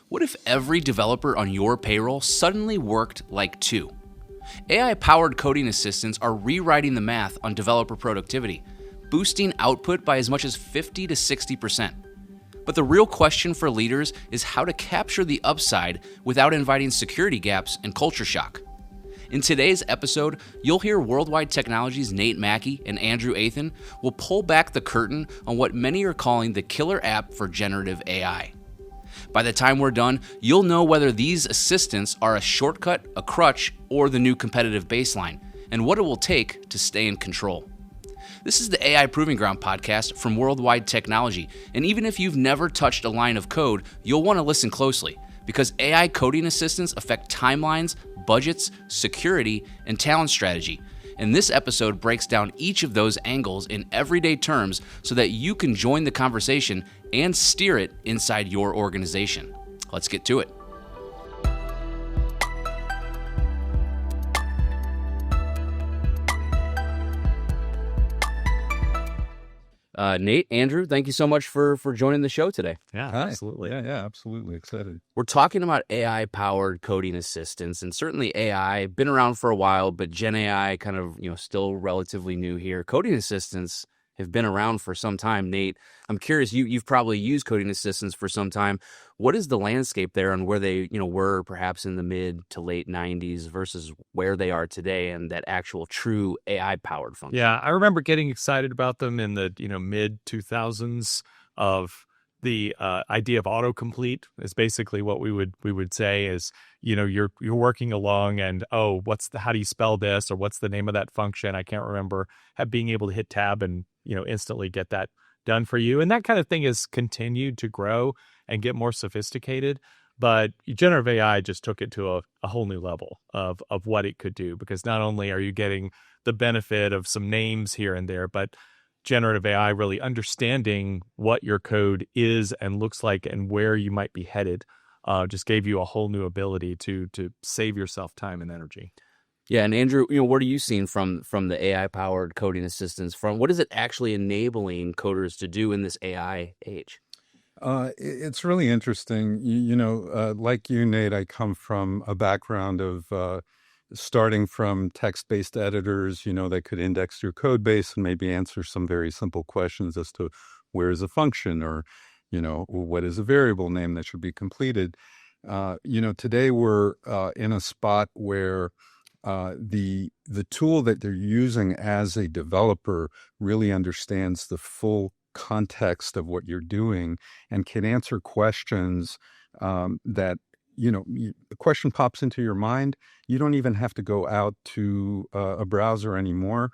What if every developer on your payroll suddenly worked like two? AI-powered coding assistants are rewriting the math on developer productivity, boosting output by as much as 50 to 60%. But the real question for leaders is how to capture the upside without inviting security gaps and culture shock. In today's episode, you'll hear Worldwide Technology's Nate McKie and Andrew Athan will pull back the curtain on what many are calling the killer app for generative AI. By the time we're done, you'll know whether these assistants are a shortcut, a crutch, or the new competitive baseline, and what it will take to stay in control. This is the AI Proving Ground podcast from Worldwide Technology, and even if you've never touched a line of code, you'll want to listen closely, because AI coding assistants affect timelines, budgets, security, and talent strategy. And this episode breaks down each of those angles in everyday terms so that you can join the conversation and steer it inside your organization. Let's get to it. Nate, Andrew, thank you so much for joining the show today. Yeah, Hi. absolutely. Yeah, absolutely. Excited. We're talking about AI-powered coding assistants, and certainly AI, been around for a while, but Gen AI kind of, still relatively new here. Coding assistants have been around for some time. Nate, I'm curious, you've probably used coding assistants for some time. What is the landscape there and where they, were perhaps in the mid to late 90s versus where they are today and that actual true AI-powered function? Yeah, I remember getting excited about them in the mid 2000s. Of the idea of autocomplete is basically what we would say is you're working along and how do you spell this, or what's the name of that function? I can't remember. Being able to hit tab and instantly get that done for you, and that kind of thing has continued to grow and get more sophisticated. But generative AI just took it to a whole new level of what it could do, because not only are you getting the benefit of some names here and there, but generative AI really understanding what your code is and looks like and where you might be headed just gave you a whole new ability to save yourself time and energy. Yeah, and Andrew, what are you seeing from the AI-powered coding assistants? From what is it actually enabling coders to do in this AI age? It's really interesting. Like you, Nate, I come from a background of starting from text-based editors, that could index your code base and maybe answer some very simple questions as to where is a function, or, what is a variable name that should be completed. Today we're in a spot where the tool that they're using as a developer really understands the full context of what you're doing and can answer questions that the question pops into your mind. You don't even have to go out to a browser anymore.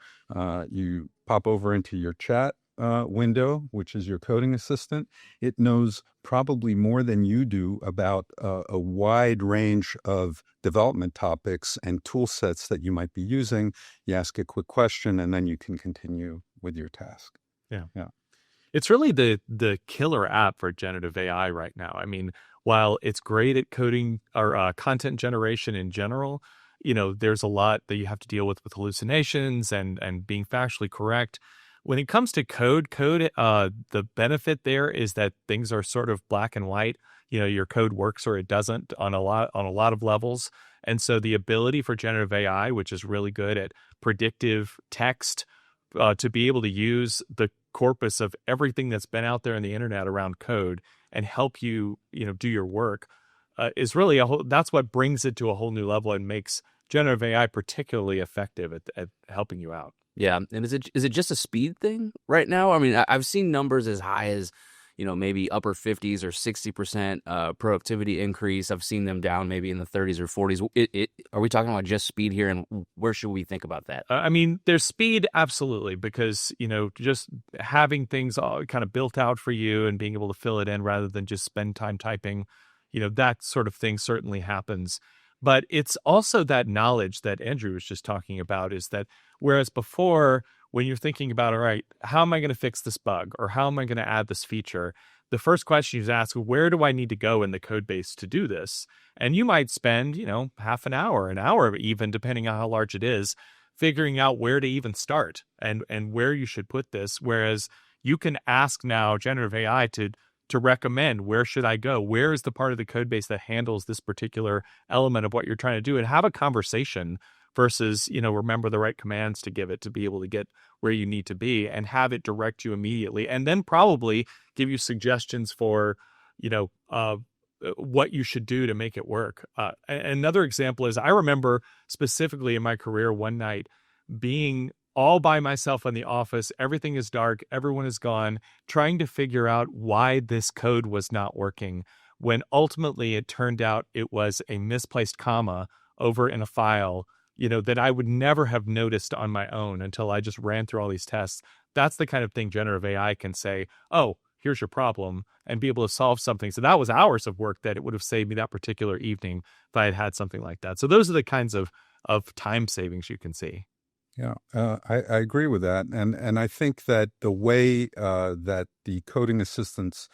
You pop over into your chat window, which is your coding assistant. It knows probably more than you do about a wide range of development topics and tool sets that you might be using. You ask a quick question, and then you can continue with your task. Yeah. Yeah. It's really the killer app for generative AI right now. I mean, while it's great at coding or content generation in general, there's a lot that you have to deal with hallucinations and being factually correct. When it comes to code, the benefit there is that things are sort of black and white. Your code works or it doesn't on a lot of levels. And so the ability for generative AI, which is really good at predictive text, to be able to use the corpus of everything that's been out there in the internet around code and help you, do your work, is really that's what brings it to a whole new level and makes generative AI particularly effective at helping you out. Yeah, and is it just a speed thing right now? I mean, I've seen numbers as high as, maybe upper 50s or 60% productivity increase. I've seen them down maybe in the 30s or 40s. Are we talking about just speed here, and where should we think about that? I mean, there's speed, absolutely, because, just having things all kind of built out for you and being able to fill it in rather than just spend time typing, that sort of thing certainly happens. But it's also that knowledge that Andrew was just talking about, is that whereas before, when you're thinking about, all right, how am I going to fix this bug, or how am I going to add this feature? The first question you ask, where do I need to go in the code base to do this? And you might spend, half an hour even, depending on how large it is, figuring out where to even start and where you should put this. Whereas you can ask now generative AI to to recommend where should I go, where is the part of the code base that handles this particular element of what you're trying to do, and have a conversation versus, remember the right commands to give it to be able to get where you need to be, and have it direct you immediately, and then probably give you suggestions for, what you should do to make it work. Another example is, I remember specifically in my career one night being all by myself in the office. Everything is dark. Everyone is gone, trying to figure out why this code was not working, when ultimately it turned out it was a misplaced comma over in a file, that I would never have noticed on my own until I just ran through all these tests. That's the kind of thing generative AI can say, oh, here's your problem, and be able to solve something. So that was hours of work that it would have saved me that particular evening if I had had something like that. So those are the kinds of time savings you can see. Yeah, I agree with that. And I think that the way that the coding assistants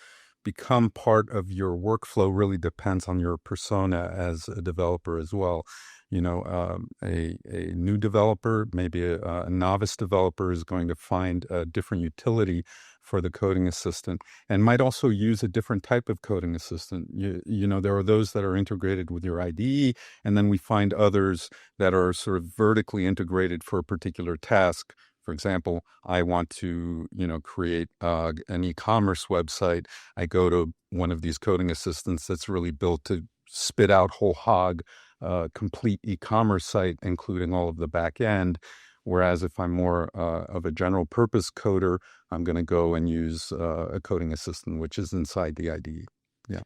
become part of your workflow really depends on your persona as a developer as well. A new developer, maybe a novice developer, is going to find a different utility for the coding assistant, and might also use a different type of coding assistant. There are those that are integrated with your IDE, and then we find others that are sort of vertically integrated for a particular task. For example, I want to, create an e-commerce website. I go to one of these coding assistants that's really built to spit out whole hog complete e-commerce site, including all of the back end. Whereas if I'm more of a general purpose coder, I'm going to go and use a coding assistant, which is inside the IDE. Yeah.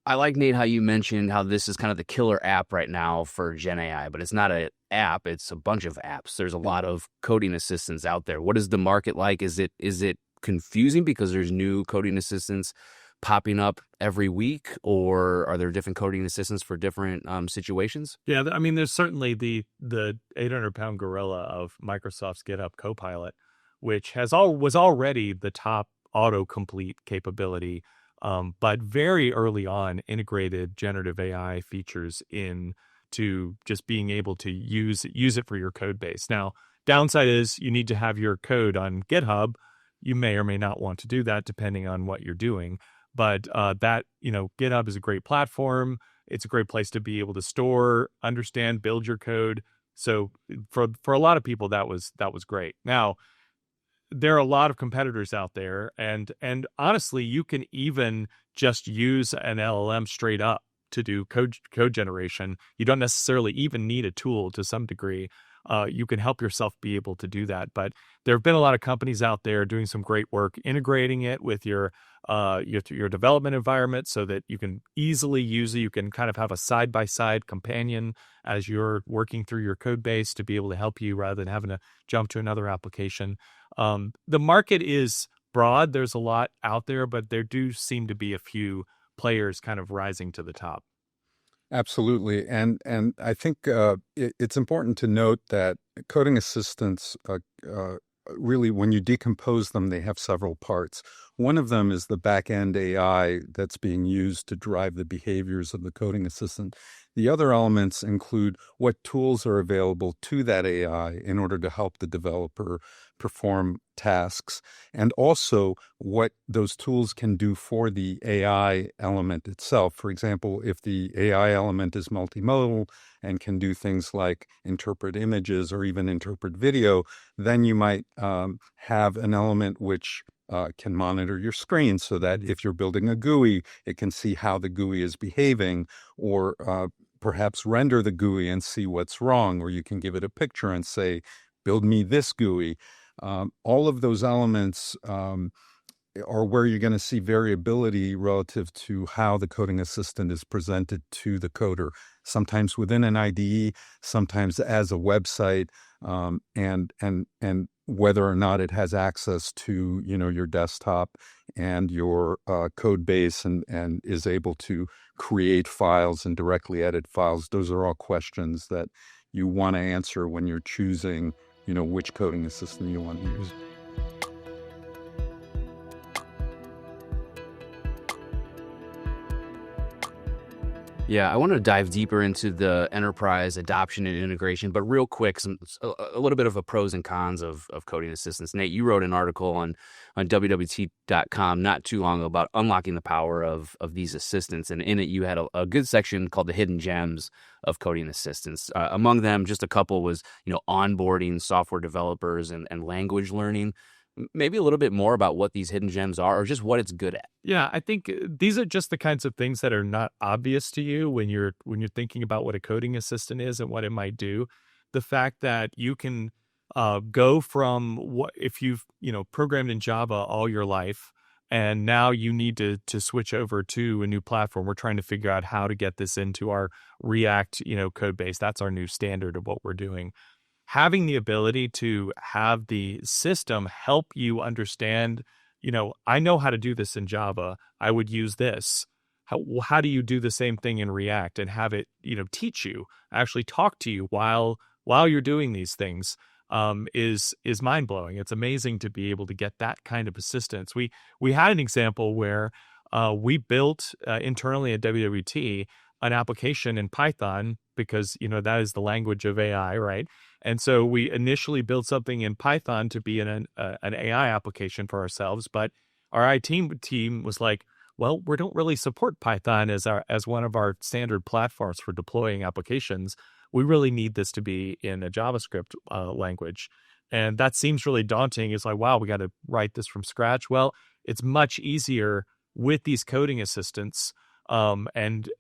I like, Nate, how you mentioned how this is kind of the killer app right now for Gen AI, but it's not an app, it's a bunch of apps. There's a lot of coding assistants out there. What is the market like? Is it confusing because there's new coding assistants popping up every week, or are there different coding assistants for different situations? Yeah, I mean, there's certainly the 800-pound gorilla of Microsoft's GitHub Copilot, which was already the top autocomplete capability, but very early on integrated generative AI features into just being able to use it for your code base. Now, downside is you need to have your code on GitHub. You may or may not want to do that depending on what you're doing. But GitHub is a great platform. It's a great place to be able to store, understand, build your code. So for a lot of people, that was great. Now, there are a lot of competitors out there, and honestly, you can even just use an LLM straight up to do code generation. You don't necessarily even need a tool to some degree. You can help yourself be able to do that. But there have been a lot of companies out there doing some great work integrating it with your development environment so that you can easily use it. You can kind of have a side-by-side companion as you're working through your code base to be able to help you rather than having to jump to another application. The market is broad. There's a lot out there, but there do seem to be a few players kind of rising to the top. Absolutely. And I think it's important to note that coding assistants, really, when you decompose them, they have several parts. One of them is the back-end AI that's being used to drive the behaviors of the coding assistant. The other elements include what tools are available to that AI in order to help the developer perform tasks, and also what those tools can do for the AI element itself. For example, if the AI element is multimodal and can do things like interpret images or even interpret video, then you might have an element which can monitor your screen so that if you're building a GUI, it can see how the GUI is behaving, or perhaps render the GUI and see what's wrong, or you can give it a picture and say, build me this GUI. All of those elements are where you're going to see variability relative to how the coding assistant is presented to the coder, sometimes within an IDE, sometimes as a website, and whether or not it has access to your desktop and your code base and is able to create files and directly edit files. Those are all questions that you want to answer when you're choosing which coding assistant you want to use. Yeah, I want to dive deeper into the enterprise adoption and integration, but real quick, a little bit of a pros and cons of coding assistants. Nate, you wrote an article on wwt.com not too long ago about unlocking the power of these assistants, and in it you had a good section called the hidden gems of coding assistants. Among them, just a couple was onboarding software developers and language learning. Maybe a little bit more about what these hidden gems are, or just what it's good at. Yeah, I think these are just the kinds of things that are not obvious to you when you're thinking about what a coding assistant is and what it might do. The fact that you can go from what if you've programmed in Java all your life, and now you need to switch over to a new platform. We're trying to figure out how to get this into our React code base. That's our new standard of what we're doing. Having the ability to have the system help you understand, I know how to do this in Java. I would use this. How do you do the same thing in React, and have it, teach you, actually talk to you while you're doing these things, is mind blowing. It's amazing to be able to get that kind of assistance. We had an example where we built internally at WWT an application in Python because that is the language of AI, right? And so we initially built something in Python to be an AI application for ourselves, but our IT team was like, well, we don't really support Python as one of our standard platforms for deploying applications. We really need this to be in a JavaScript language. And that seems really daunting. It's like, wow, we got to write this from scratch. Well, it's much easier with these coding assistants, and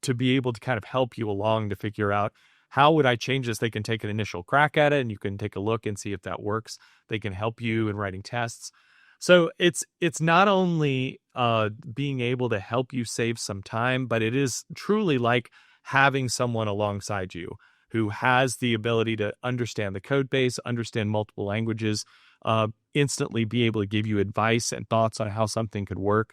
to be able to kind of help you along to figure out, how would I change this? They can take an initial crack at it, and you can take a look and see if that works. They can help you in writing tests. So it's not only being able to help you save some time, but it is truly like having someone alongside you who has the ability to understand the code base, understand multiple languages, instantly be able to give you advice and thoughts on how something could work,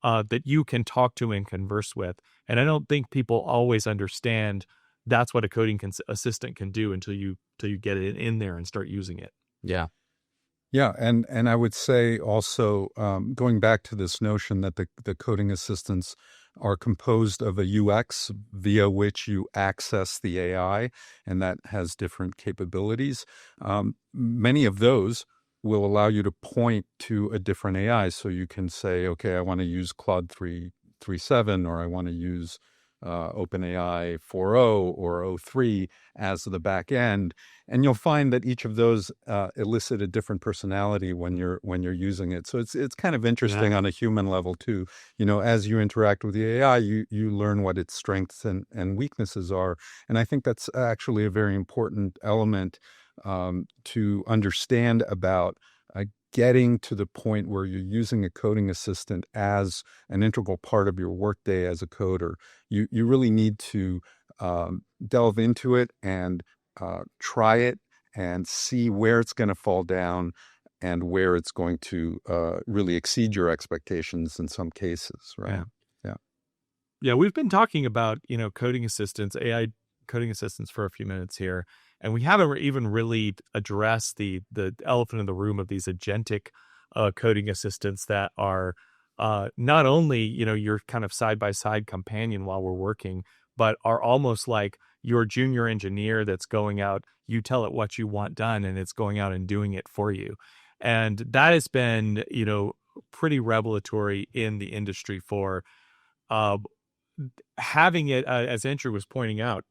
that you can talk to and converse with. And I don't think people always understand that's what a coding assistant can do until you get it in there and start using it. Yeah. Yeah, and I would say also, going back to this notion that the coding assistants are composed of a UX via which you access the AI, and that has different capabilities. Many of those will allow you to point to a different AI, so you can say, okay, I want to use Claude 3.7, or I want to use OpenAI 4.0 or o3 as the back end, and you'll find that each of those elicit a different personality when you're using it. So it's kind of interesting on a human level too. As you interact with the AI, you learn what its strengths and weaknesses are, and I think that's actually a very important element to understand about getting to the point where you're using a coding assistant as an integral part of your workday as a coder. You really need to delve into it and try it and see where it's going to fall down and where it's going to really exceed your expectations in some cases, right? Yeah, we've been talking about, coding assistants, AI coding assistants for a few minutes here, and we haven't even really addressed the elephant in the room of these agentic coding assistants that are not only, your kind of side-by-side companion while we're working, but are almost like your junior engineer that's going out, you tell it what you want done, and it's going out and doing it for you. And that has been, pretty revelatory in the industry for having it, as Andrew was pointing out,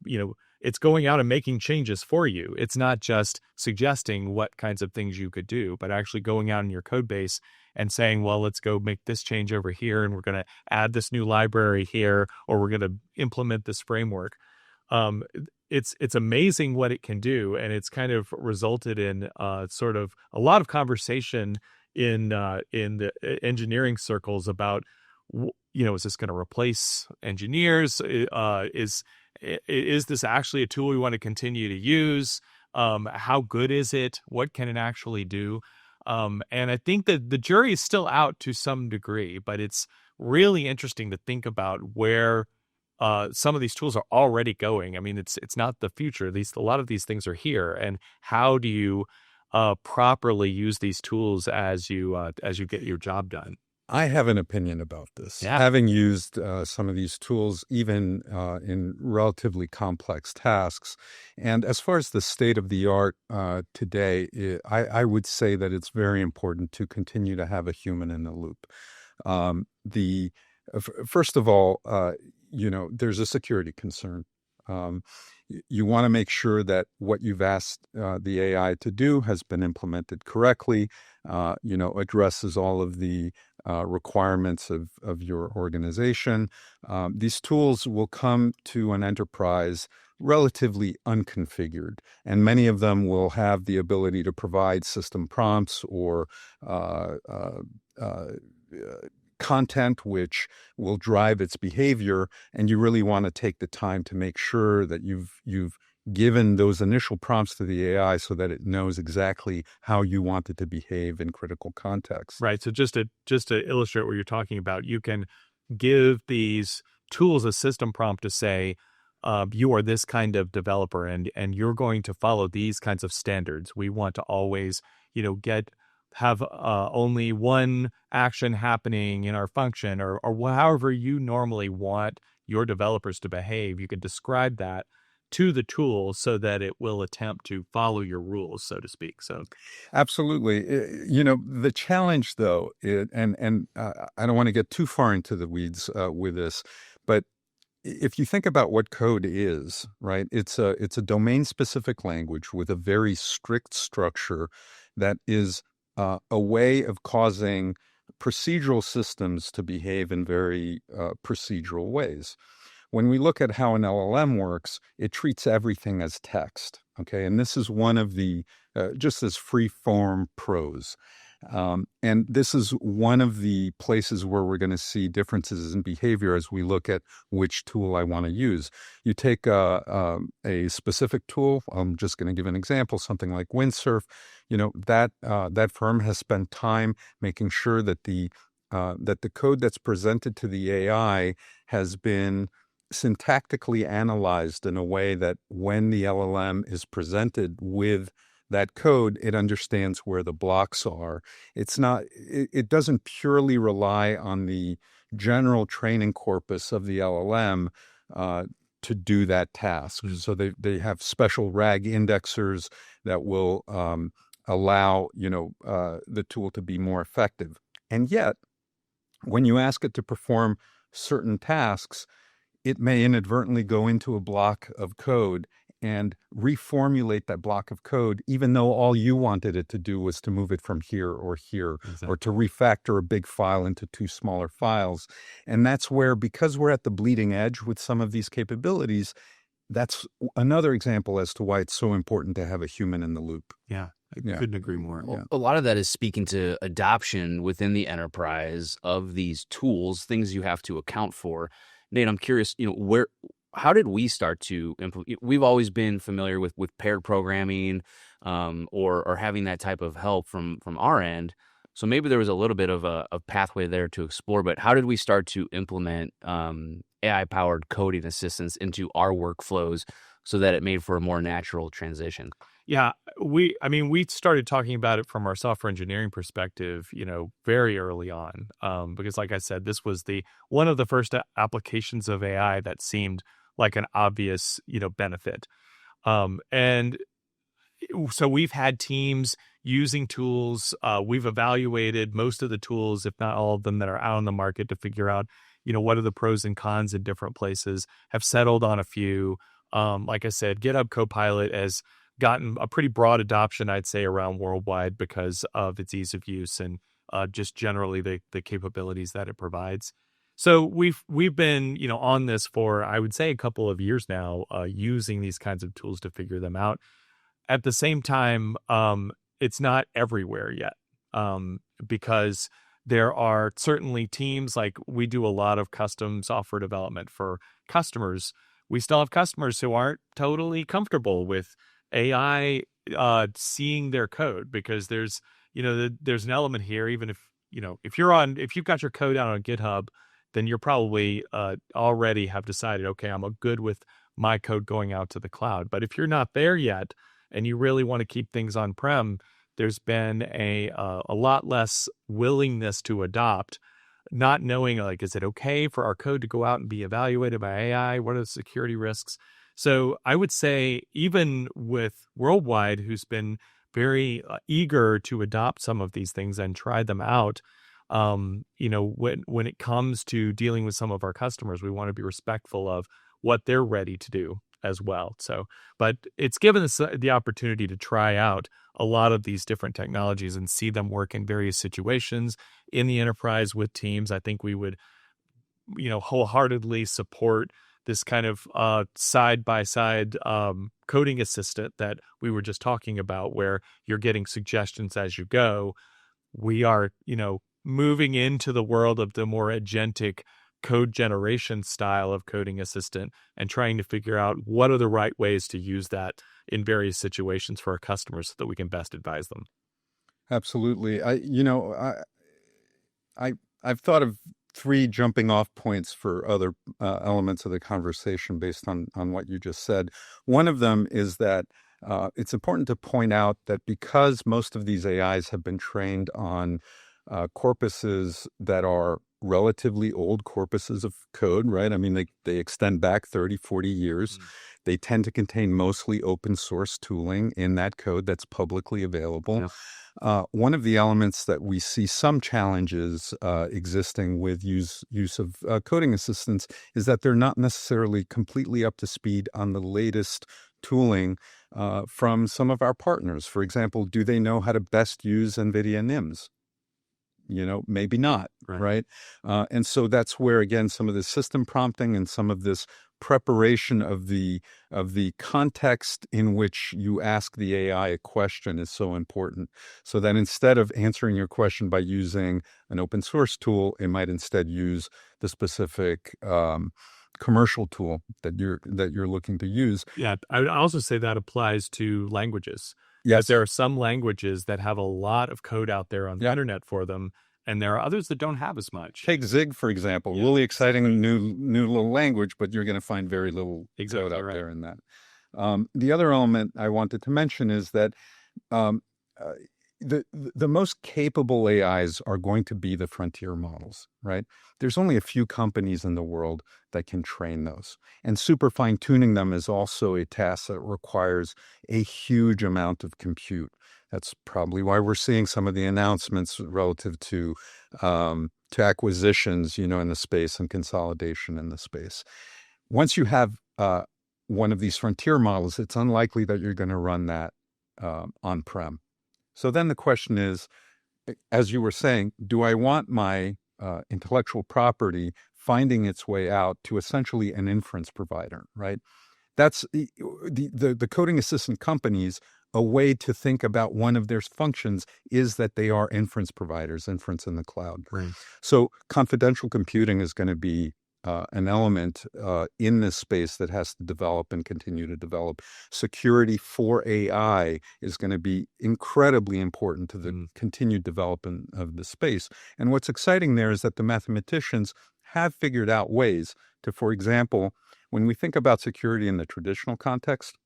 it's going out and making changes for you. It's not just suggesting what kinds of things you could do, but actually going out in your code base and saying, well, let's go make this change over here, and we're going to add this new library here, or we're going to implement this framework. It's amazing what it can do, and it's kind of resulted in sort of a lot of conversation in the engineering circles about, is this going to replace engineers? Is this actually a tool we want to continue to use? How good is it? What can it actually do? And I think that the jury is still out to some degree, but it's really interesting to think about where some of these tools are already going. I mean, it's not the future. A lot of these things are here, and how do you properly use these tools as you get your job done? I have an opinion about this. Yeah. Having used some of these tools, even in relatively complex tasks, and as far as the state of the art today, I would say that it's very important to continue to have a human in the loop. The First of all, there's a security concern. Um, you want to make sure that what you've asked the AI to do has been implemented correctly, addresses all of the requirements of your organization. These tools will come to an enterprise relatively unconfigured, and many of them will have the ability to provide system prompts or uh, uh, uh, content which will drive its behavior, and you really want to take the time to make sure that you've given those initial prompts to the AI so that it knows exactly how you want it to behave in critical contexts. Right. So just to illustrate what you're talking about, you can give these tools a system prompt to say, you are this kind of developer, and you're going to follow these kinds of standards. We want to always, have only one action happening in our function, or however you normally want your developers to behave. You can describe that to the tool so that it will attempt to follow your rules, so to speak. So, Absolutely. The challenge, though, and I don't want to get too far into the weeds with this, but if you think about what code is, right, it's a domain-specific language with a very strict structure that is a way of causing procedural systems to behave in very procedural ways. When we look at how an LLM works, it treats everything as text. Okay, and this is one of the just as free form prose. And this is one of the places where we're going to see differences in behavior as we look at which tool I want to use. You take a specific tool. I'm just going to give an example, something like Windsurf. That firm has spent time making sure that the code that's presented to the AI has been syntactically analyzed in a way that when the LLM is presented with that code, it understands where the blocks are. It doesn't purely rely on the general training corpus of the LLM to do that task. Mm-hmm. So they have special RAG indexers that will allow the tool to be more effective. And yet, when you ask it to perform certain tasks, it may inadvertently go into a block of code and reformulate that block of code, even though all you wanted it to do was to move it from here or here, Exactly. or to refactor a big file into two smaller files. And that's where, because we're at the bleeding edge with some of these capabilities, that's another example as to why it's so important to have a human in the loop. Yeah, I Yeah. couldn't agree more. Yeah. A lot of that is speaking to adoption within the enterprise of these tools, things you have to account for. Nate, I'm curious, how did we start to implement? We've always been familiar with paired programming, or having that type of help from our end. So maybe there was a little bit of a pathway there to explore. But how did we start to implement AI-powered coding assistance into our workflows so that it made for a more natural transition? Yeah, we started talking about it from our software engineering perspective, very early on, because like I said, this was one of the first applications of AI that seemed like an obvious, benefit. And so we've had teams using tools. We've evaluated most of the tools, if not all of them, that are out on the market to figure out, what are the pros and cons in different places, have settled on a few. Like I said, GitHub Copilot has gotten a pretty broad adoption, I'd say, around worldwide because of its ease of use and just generally the capabilities that it provides. So we've been on this for, I would say, a couple of years now, using these kinds of tools to figure them out. At the same time, it's not everywhere yet, because there are certainly teams, like we do a lot of custom software development for customers. We still have customers who aren't totally comfortable with AI seeing their code, because there's an element here. Even if if you've got your code out on GitHub, then you're probably already have decided, okay, I'm good with my code going out to the cloud. But if you're not there yet and you really want to keep things on-prem, there's been a lot less willingness to adopt not knowing, like, is it okay for our code to go out and be evaluated by AI? What are the security risks? So I would say, even with Worldwide, who's been very eager to adopt some of these things and try them out, when it comes to dealing with some of our customers, we want to be respectful of what they're ready to do as well. So, but it's given us the opportunity to try out a lot of these different technologies and see them work in various situations in the enterprise with teams. I think we would, wholeheartedly support this kind of side-by-side coding assistant that we were just talking about, where you're getting suggestions as you go. We are, moving into the world of the more agentic code generation style of coding assistant and trying to figure out what are the right ways to use that in various situations for our customers so that we can best advise them. Absolutely. I've thought of three jumping off points for other elements of the conversation based on what you just said. One of them is that it's important to point out that because most of these AIs have been trained on corpuses that are relatively old corpuses of code, right? I mean, they extend back 30, 40 years. They tend to contain mostly open source tooling in that code that's publicly available. Yeah. One of the elements that we see some challenges existing with use of coding assistants is that they're not necessarily completely up to speed on the latest tooling from some of our partners. For example, do they know how to best use NVIDIA NIMs? Maybe not, right? And so that's where, again, some of the system prompting and some of this preparation of the context in which you ask the AI a question is so important. So that instead of answering your question by using an open source tool, it might instead use the specific commercial tool that you're looking to use. Yeah, I would also say that applies to languages. Yes. That there are some languages that have a lot of code out there on the internet for them, and there are others that don't have as much. Take Zig, for example. Yeah. Really exciting new little language, but you're going to find very little code out there in that. The other element I wanted to mention is that the most capable AIs are going to be the frontier models, right? There's only a few companies in the world that can train those. And super fine-tuning them is also a task that requires a huge amount of compute. That's probably why we're seeing some of the announcements relative to acquisitions, in the space and consolidation in the space. Once you have one of these frontier models, it's unlikely that you're going to run that on-prem. So then the question is, as you were saying, do I want my intellectual property finding its way out to essentially an inference provider, right? That's the coding assistant companies. A way to think about one of their functions is that they are inference providers, inference in the cloud. Right. So confidential computing is going to be an element in this space that has to develop and continue to develop. Security for AI is going to be incredibly important to the continued development of the space. And what's exciting there is that the mathematicians have figured out ways to, for example, when we think about security in the traditional context,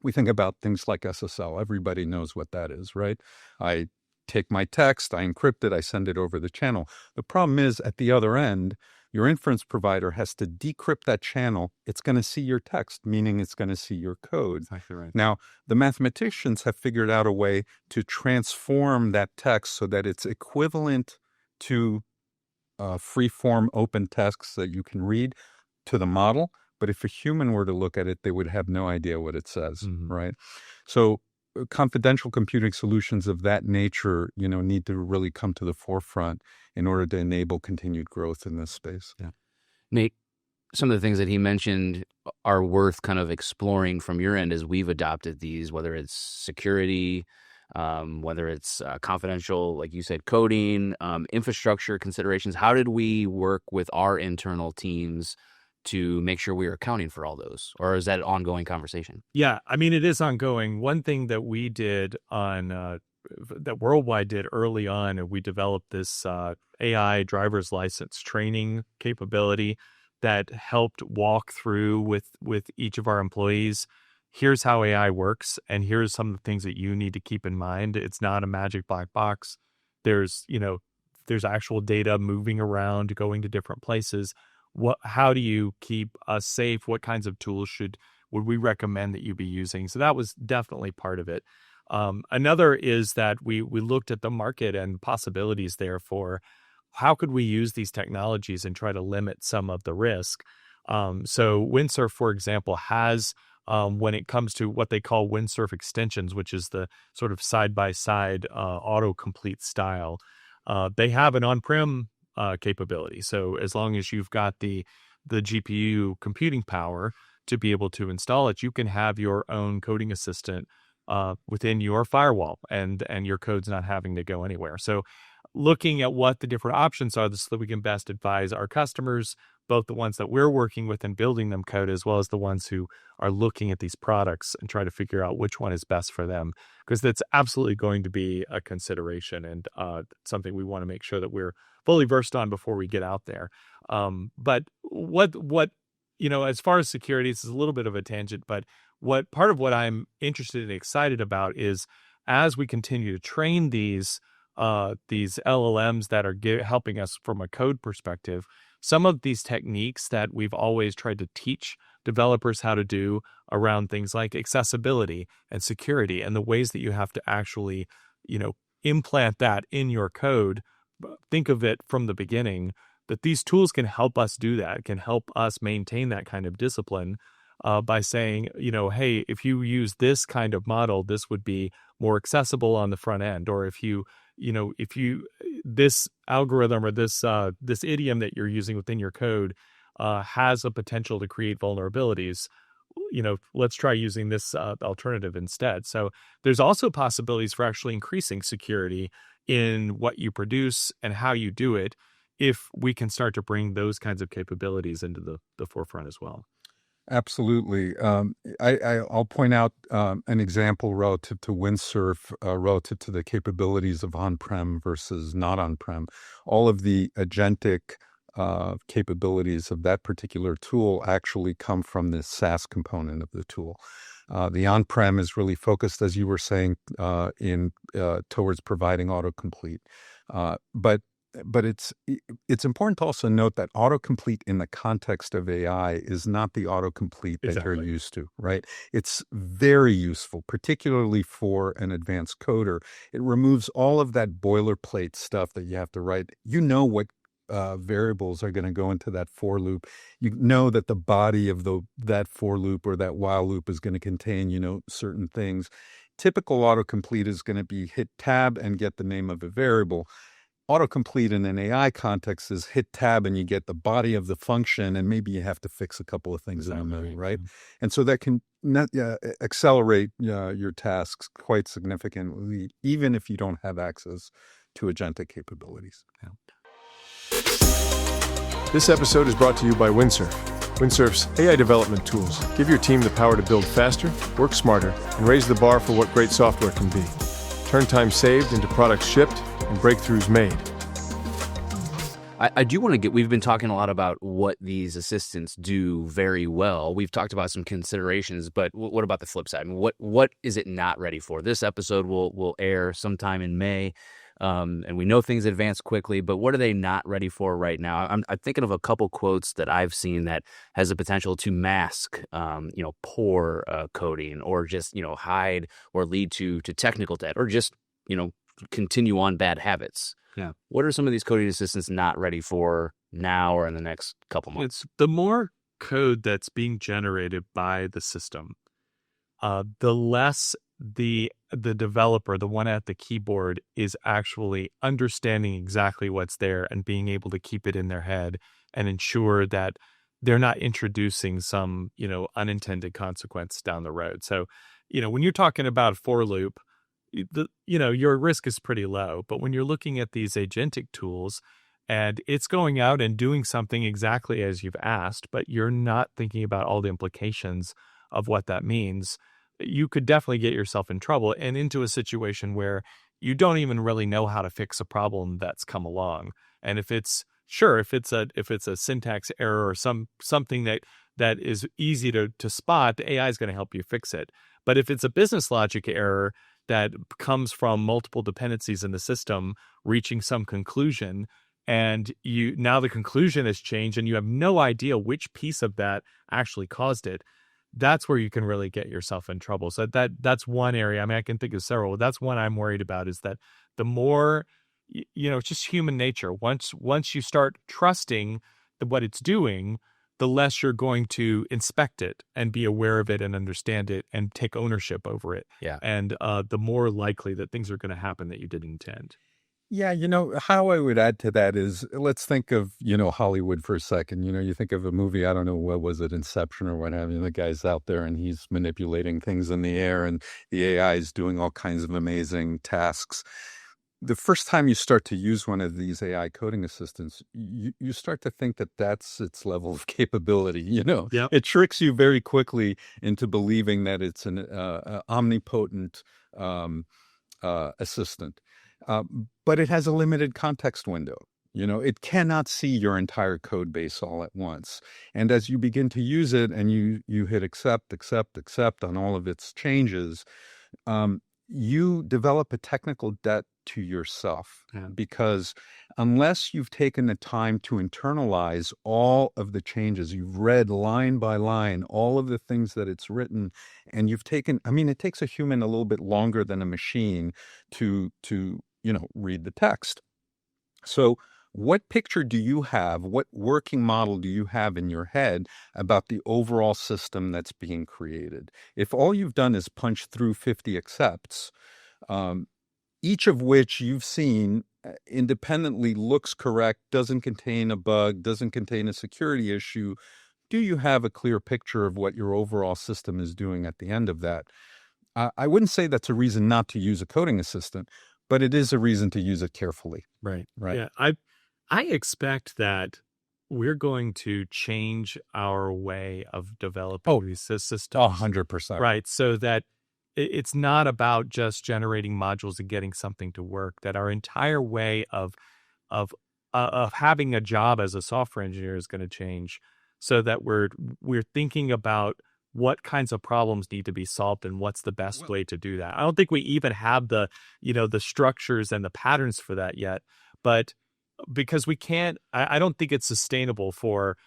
we think about things like SSL. Everybody knows what that is, right? I take my text, I encrypt it, I send it over the channel. The problem is, at the other end, your inference provider has to decrypt that channel. It's going to see your text, meaning it's going to see your code. Exactly right. Now, the mathematicians have figured out a way to transform that text so that it's equivalent to free-form open texts that you can read to the model. But if a human were to look at it, they would have no idea what it says, right? So confidential computing solutions of that nature, need to really come to the forefront in order to enable continued growth in this space. Yeah. Nate, some of the things that he mentioned are worth kind of exploring from your end as we've adopted these, whether it's security, whether it's confidential, like you said, coding, infrastructure considerations. How did we work with our internal teams to make sure we are accounting for all those? Or is that an ongoing conversation? Yeah, I mean, it is ongoing. One thing that we did that Worldwide did early on, and we developed this AI driver's license training capability that helped walk through with each of our employees. Here's how AI works, and here's some of the things that you need to keep in mind. It's not a magic black box. There's, there's actual data moving around, going to different places, how do you keep us safe? What kinds of tools would we recommend that you be using? So that was definitely part of it. Another is that we looked at the market and possibilities there for how could we use these technologies and try to limit some of the risk. So Windsurf, for example, has when it comes to what they call Windsurf extensions, which is the sort of side-by-side autocomplete style, they have an on-prem capability. So as long as you've got the GPU computing power to be able to install it, you can have your own coding assistant within your firewall, and your code's not having to go anywhere. So looking at what the different options are so that we can best advise our customers, both the ones that we're working with and building them code, as well as the ones who are looking at these products and try to figure out which one is best for them, because that's absolutely going to be a consideration and something we want to make sure that we're fully versed on before we get out there. But what as far as security, this is a little bit of a tangent, but part of what I'm interested and excited about is as we continue to train these LLMs that are helping us from a code perspective, some of these techniques that we've always tried to teach developers how to do around things like accessibility and security and the ways that you have to actually, implant that in your code. Think of it from the beginning that these tools can help us do that, can help us maintain that kind of discipline by saying, hey, if you use this kind of model, this would be more accessible on the front end. Or if this algorithm or this idiom that you're using within your code has a potential to create vulnerabilities, let's try using this alternative instead. So there's also possibilities for actually increasing security in what you produce and how you do it if we can start to bring those kinds of capabilities into the forefront as well. Absolutely. I'll point out an example relative to Windsurf, relative to the capabilities of on-prem versus not on-prem. All of the agentic capabilities of that particular tool actually come from the SaaS component of the tool. The on-prem is really focused, as you were saying, towards providing autocomplete. But it's important to also note that autocomplete in the context of AI is not the autocomplete that Exactly. you're used to, right? It's very useful, particularly for an advanced coder. It removes all of that boilerplate stuff that you have to write. You know what variables are going to go into that for loop. You know that the body of that for loop or that while loop is going to contain, certain things. Typical autocomplete is going to be hit tab and get the name of a variable. Autocomplete in an AI context is hit tab and you get the body of the function, and maybe you have to fix a couple of things in the middle, right? And so that can accelerate your tasks quite significantly, even if you don't have access to agentic capabilities. Yeah. This episode is brought to you by Windsurf. Windsurf's AI development tools give your team the power to build faster, work smarter, and raise the bar for what great software can be. Turn time saved into products shipped and breakthroughs made. I do want to we've been talking a lot about what these assistants do very well. We've talked about some considerations, but what about the flip side? I mean, what is it not ready for? This episode will air sometime in May. And we know things advance quickly, but what are they not ready for right now? I'm thinking of a couple quotes that I've seen that has the potential to mask, poor coding, or just, hide or lead to technical debt, or just, continue on bad habits. Yeah. What are some of these coding assistants not ready for now or in the next couple months? It's the more code that's being generated by the system, the less the developer, the one at the keyboard, is actually understanding exactly what's there and being able to keep it in their head and ensure that they're not introducing some, unintended consequence down the road. So, when you're talking about for loop, your risk is pretty low. But when you're looking at these agentic tools and it's going out and doing something exactly as you've asked, but you're not thinking about all the implications of what that means, you could definitely get yourself in trouble and into a situation where you don't even really know how to fix a problem that's come along. And if it's a syntax error or something that is easy to spot, the AI is going to help you fix it. But if it's a business logic error, that comes from multiple dependencies in the system reaching some conclusion, and now the conclusion has changed and you have no idea which piece of that actually caused it. That's where you can really get yourself in trouble. So that's one area. I mean, I can think of several. That's one I'm worried about, is that the more, it's just human nature. Once you start trusting what it's doing, the less you're going to inspect it and be aware of it and understand it and take ownership over it. Yeah. And the more likely that things are going to happen that you didn't intend. Yeah, how I would add to that is, let's think of, Hollywood for a second. You think of a movie, I don't know, what was it, Inception or what have you. The guy's out there and he's manipulating things in the air and the AI is doing all kinds of amazing tasks. The first time you start to use one of these AI coding assistants, you start to think that that's its level of capability. Yep. It tricks you very quickly into believing that it's an omnipotent assistant. But it has a limited context window. It cannot see your entire code base all at once. And as you begin to use it and you hit accept on all of its changes, you develop a technical debt to yourself. Yeah. Because unless you've taken the time to internalize all of the changes, you've read line by line all of the things that it's written, and you've taken, it takes a human a little bit longer than a machine to read the text. So what picture do you have? What working model do you have in your head about the overall system that's being created? If all you've done is punch through 50 accepts, each of which you've seen independently looks correct, doesn't contain a bug, doesn't contain a security issue, do you have a clear picture of what your overall system is doing at the end of that? I wouldn't say that's a reason not to use a coding assistant, but it is a reason to use it carefully. Right. Right. Yeah. I expect that we're going to change our way of developing these systems. 100%. Right. So that it's not about just generating modules and getting something to work, that our entire way of having a job as a software engineer is going to change, so that we're thinking about what kinds of problems need to be solved and what's the best way to do that. I don't think we even have the structures and the patterns for that yet, but because we can't, I don't think it's sustainable for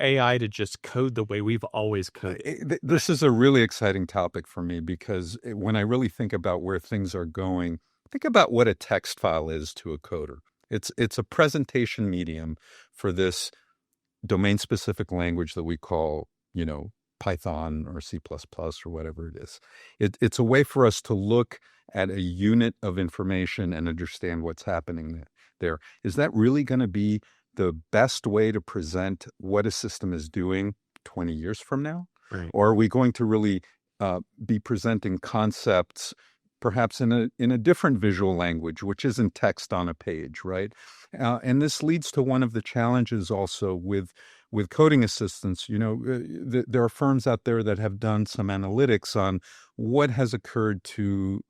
AI to just code the way we've always coded. This is a really exciting topic for me, because when I really think about where things are going, think about what a text file is to a coder. It's a presentation medium for this domain-specific language that we call, Python or C++ or whatever it is. It's a way for us to look at a unit of information and understand what's happening there. Is that really going to be the best way to present what a system is doing 20 years from now? Right. Or are we going to really be presenting concepts perhaps in a different visual language, which isn't text on a page, right? And this leads to one of the challenges also with coding assistants. There are firms out there that have done some analytics on what has occurred to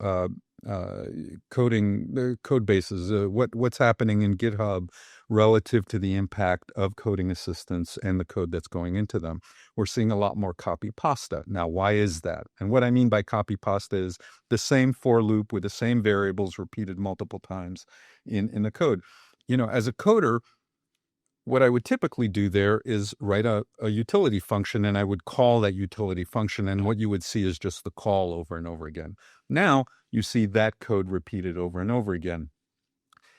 coding code bases, what's happening in GitHub relative to the impact of coding assistants and the code that's going into them. We're seeing a lot more copy pasta. Now, why is that? And what I mean by copy pasta is the same for loop with the same variables repeated multiple times in the code. As a coder, what I would typically do there is write a utility function, and I would call that utility function, and what you would see is just the call over and over again. Now you see that code repeated over and over again.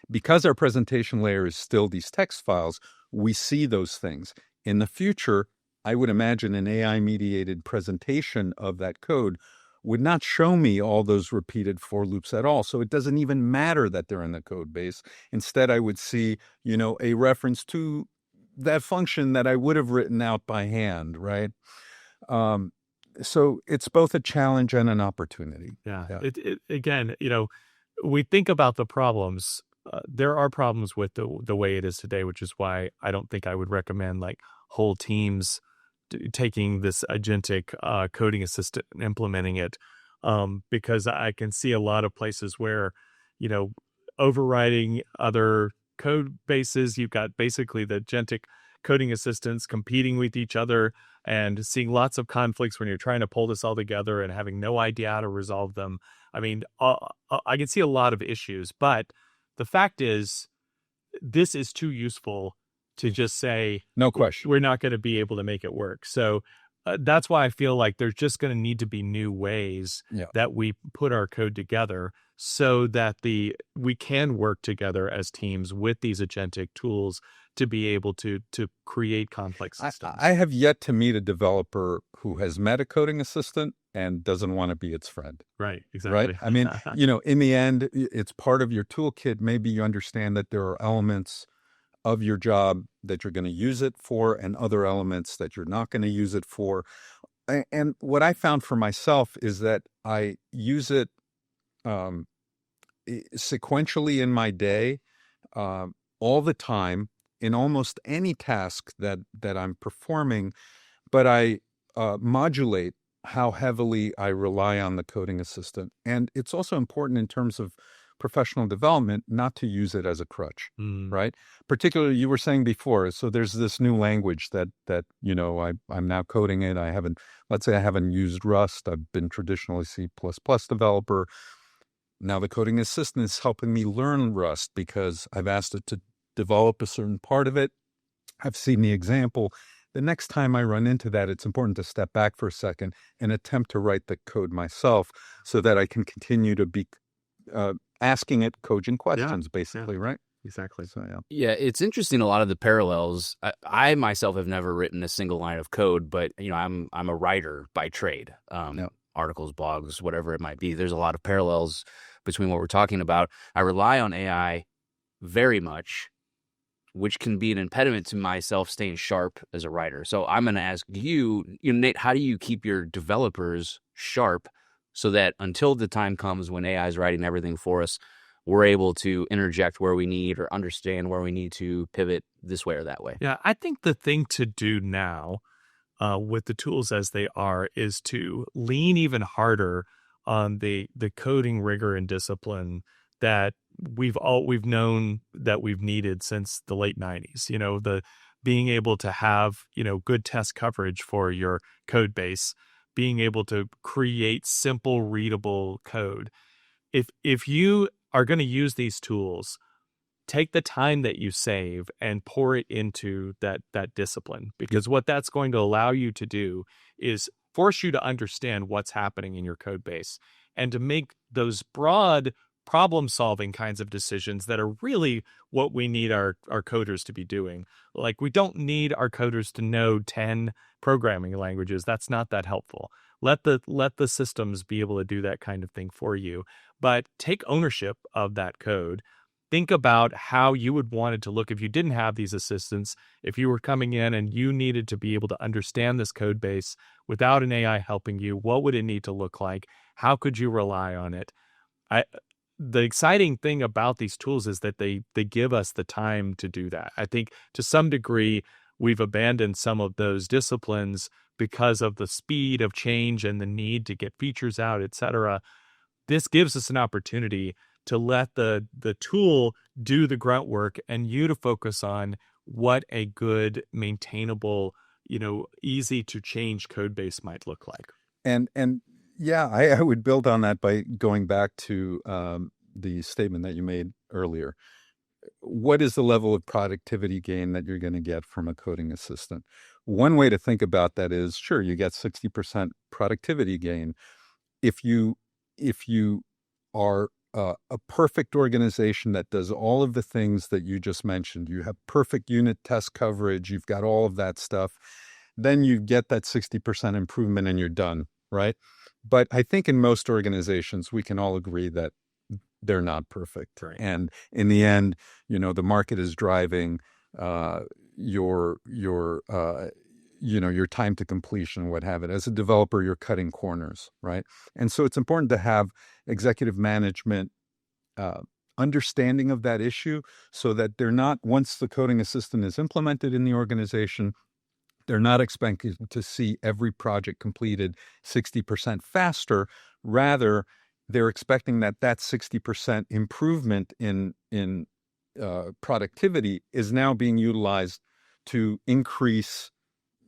Because our presentation layer is still these text files, we see those things. In the future, I would imagine an AI-mediated presentation of that code would not show me all those repeated for loops at all. So it doesn't even matter that they're in the code base. Instead, I would see, a reference to that function that I would have written out by hand, right? So it's both a challenge and an opportunity. Yeah. Again, we think about the problems. There are problems with the way it is today, which is why I don't think I would recommend like whole teams taking this agentic coding assistant and implementing it, because I can see a lot of places where, overriding other code bases, you've got basically the agentic coding assistants competing with each other and seeing lots of conflicts when you're trying to pull this all together and having no idea how to resolve them. I mean, I can see a lot of issues, but the fact is, this is too useful to just say, No question. we're not going to be able to make it work. So that's why I feel like there's just going to need to be new ways Yeah. that we put our code together so that we can work together as teams with these agentic tools to be able to create complex systems. I have yet to meet a developer who has met a coding assistant and doesn't want to be its friend. Right, exactly. Right? I mean, in the end, it's part of your toolkit. Maybe you understand that there are elements of your job that you're going to use it for and other elements that you're not going to use it for. And what I found for myself is that I use it sequentially in my day, all the time, in almost any task that I'm performing, but I modulate how heavily I rely on the coding assistant. And it's also important in terms of professional development not to use it as a crutch, right? Particularly, you were saying before, so there's this new language that I'm now coding it. Let's say I haven't used Rust. I've been traditionally C++ developer. Now the coding assistant is helping me learn Rust because I've asked it to develop a certain part of it. I've seen the example. The next time I run into that, it's important to step back for a second and attempt to write the code myself so that I can continue to be asking it cogent questions, basically, right? Exactly. So, yeah. Yeah, it's interesting, a lot of the parallels. I myself have never written a single line of code, but I'm a writer by trade. Articles, blogs, whatever it might be. There's a lot of parallels between what we're talking about. I rely on AI very much, which can be an impediment to myself staying sharp as a writer. So I'm going to ask you, Nate, how do you keep your developers sharp so that until the time comes when AI is writing everything for us, we're able to interject where we need or understand where we need to pivot this way or that way? Yeah, I think the thing to do now with the tools as they are is to lean even harder on the coding rigor and discipline that we've known that we've needed since the late 90s. The being able to have good test coverage for your code base, being able to create simple readable code. If you are going to use these tools, take the time that you save and pour it into that discipline, because what that's going to allow you to do is force you to understand what's happening in your code base and to make those broad problem-solving kinds of decisions that are really what we need our coders to be doing. Like, we don't need our coders to know 10 programming languages. That's not that helpful. Let the systems be able to do that kind of thing for you, but take ownership of that code. Think about how you would want it to look if you didn't have these assistants. If you were coming in and you needed to be able to understand this code base without an AI helping you, what would it need to look like? How could you rely on it? The exciting thing about these tools is that they give us the time to do that. I think to some degree, we've abandoned some of those disciplines because of the speed of change and the need to get features out, et cetera. This gives us an opportunity to let the tool do the grunt work and you to focus on what a good, maintainable, easy to change code base might look like. And yeah, I would build on that by going back to the statement that you made earlier. What is the level of productivity gain that you're going to get from a coding assistant? One way to think about that is, sure, you get 60% productivity gain. If you are a perfect organization that does all of the things that you just mentioned, you have perfect unit test coverage, you've got all of that stuff, then you get that 60% improvement and you're done, right? But I think in most organizations, we can all agree that they're not perfect. Right. And in the end, the market is driving your time to completion, what have it. As a developer, you're cutting corners, right? And so it's important to have executive management understanding of that issue so that they're not, once the coding assistant is implemented in the organization, they're not expected to see every project completed 60% faster. Rather, they're expecting that 60% improvement in productivity is now being utilized to increase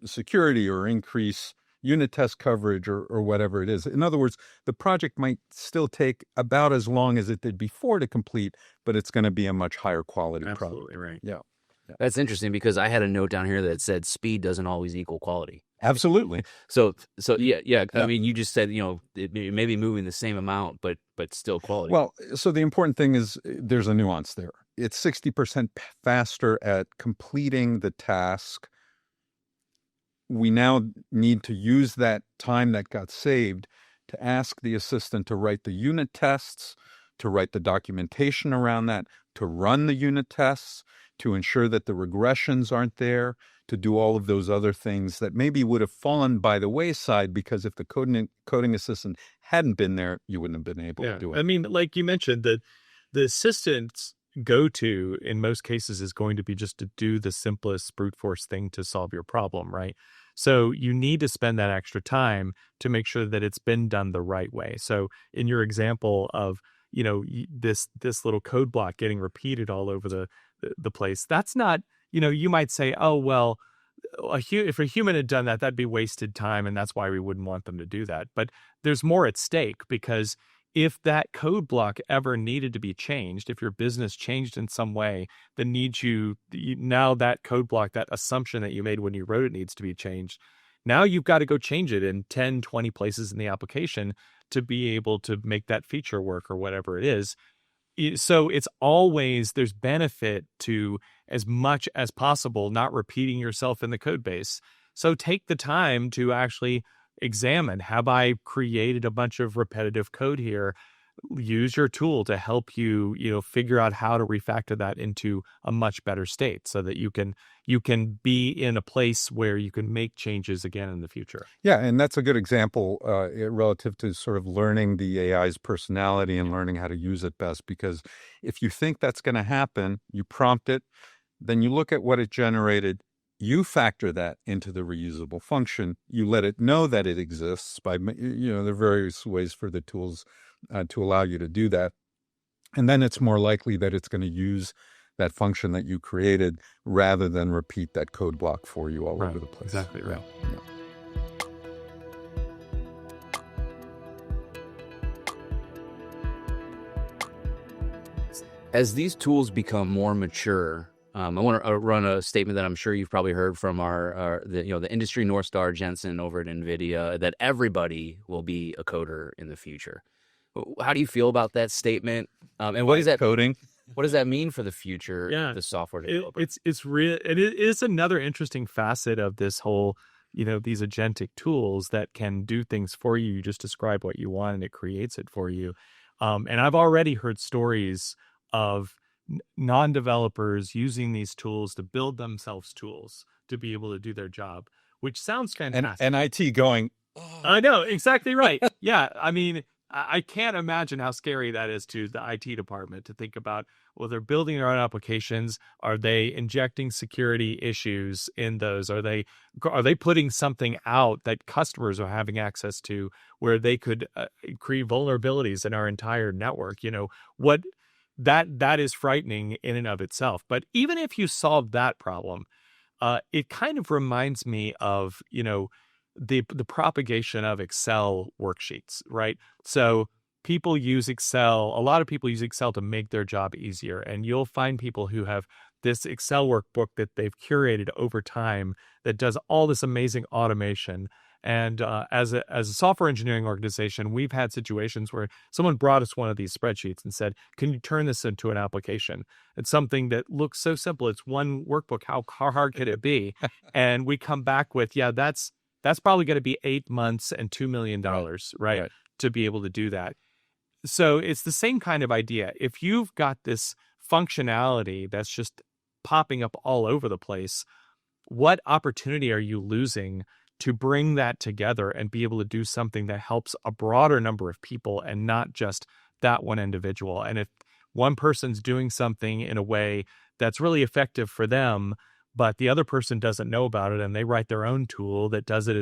security or increase unit test coverage or whatever it is. In other words, the project might still take about as long as it did before to complete, but it's going to be a much higher quality product. Absolutely right. Yeah. That's interesting because I had a note down here that said speed doesn't always equal quality. Absolutely. So yeah. I mean, you just said, it may be moving the same amount, but still quality. Well, so the important thing is there's a nuance there. It's 60% faster at completing the task. We now need to use that time that got saved to ask the assistant to write the unit tests, to write the documentation around that, to run the unit tests, to ensure that the regressions aren't there, to do all of those other things that maybe would have fallen by the wayside because if the coding assistant hadn't been there, you wouldn't have been able to do it. I mean, like you mentioned, the assistant's go-to in most cases is going to be just to do the simplest brute force thing to solve your problem, right? So you need to spend that extra time to make sure that it's been done the right way. So in your example of, this little code block getting repeated all over the place, that's not, you might say, oh, well, if a human had done that, that'd be wasted time. And that's why we wouldn't want them to do that. But there's more at stake because if that code block ever needed to be changed, if your business changed in some way that needs now that code block, that assumption that you made when you wrote it needs to be changed. Now you've got to go change it in 10, 20 places in the application to be able to make that feature work or whatever it is. So it's always, there's benefit to as much as possible not repeating yourself in the code base. So take the time to actually examine, have I created a bunch of repetitive code here? Use your tool to help you, figure out how to refactor that into a much better state so that you can be in a place where you can make changes again in the future. Yeah, and that's a good example relative to sort of learning the AI's personality and learning how to use it best. Because if you think that's going to happen, you prompt it, then you look at what it generated. You factor that into the reusable function. You let it know that it exists by, there are various ways for the tools to allow you to do that. And then it's more likely that it's going to use that function that you created rather than repeat that code block for you all over the place. Exactly right. Yeah. As these tools become more mature, I want to run a statement that I'm sure you've probably heard from the industry North Star Jensen over at NVIDIA, that everybody will be a coder in the future. How do you feel about that statement? And what is that coding? What does that mean for the future? Yeah, the software developer. It's real. It is another interesting facet of this whole, these agentic tools that can do things for you. You just describe what you want and it creates it for you. And I've already heard stories of non-developers using these tools to build themselves tools to be able to do their job, which sounds fantastic. And IT going, oh. I know, exactly right. Yeah, I mean, I can't imagine how scary that is to the IT department to think about, well, they're building their own applications. Are they injecting security issues in those? Are they putting something out that customers are having access to where they could create vulnerabilities in our entire network? That is frightening in and of itself. But even if you solve that problem, it kind of reminds me of, the propagation of Excel worksheets, right? So people use Excel. A lot of people use Excel to make their job easier. And you'll find people who have this Excel workbook that they've curated over time that does all this amazing automation. And as a software engineering organization, we've had situations where someone brought us one of these spreadsheets and said, can you turn this into an application? It's something that looks so simple. It's one workbook. How hard could it be? And we come back with, that's probably going to be 8 months and $2 million, right? To be able to do that. So it's the same kind of idea. If you've got this functionality that's just popping up all over the place, what opportunity are you losing to bring that together and be able to do something that helps a broader number of people and not just that one individual? And if one person's doing something in a way that's really effective for them, but the other person doesn't know about it and they write their own tool that does it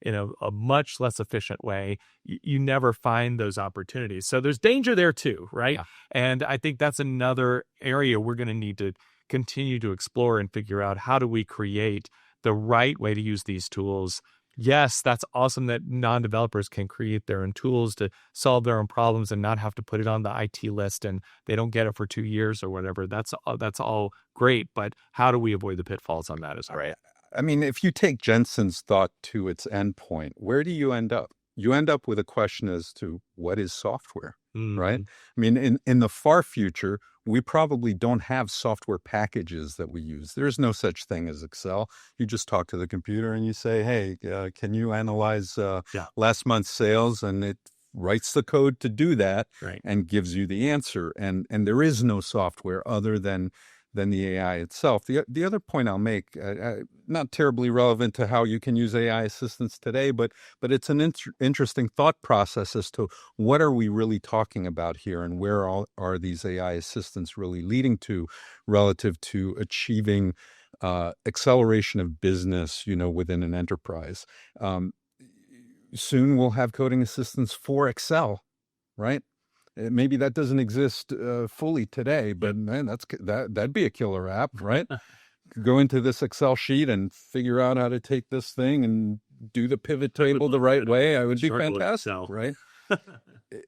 in a much less efficient way, you never find those opportunities. So there's danger there too, right? Yeah. And I think that's another area we're going to need to continue to explore and figure out, how do we create the right way to use these tools Yes, that's awesome that non-developers can create their own tools to solve their own problems and not have to put it on the IT list and they don't get it for 2 years or whatever. That's all great, but how do we avoid the pitfalls on that as well? Right. I mean, if you take Jensen's thought to its endpoint, where do you end up? You end up with a question as to what is software, right? I mean, in the far future, we probably don't have software packages that we use. There's no such thing as Excel. You just talk to the computer and you say, hey, can you analyze last month's sales? And it writes the code to do that Right. and gives you the answer. And there is no software other than the AI itself. The other point I'll make, not terribly relevant to how you can use AI assistants today, but it's an interesting thought process as to what are we really talking about here and where are these AI assistants really leading to relative to achieving acceleration of business, within an enterprise. Soon we'll have coding assistants for Excel, right? Maybe that doesn't exist fully today, but man, that'd be a killer app, right? Go into this Excel sheet and figure out how to take this thing and do the pivot table the right way. I would be fantastic, right?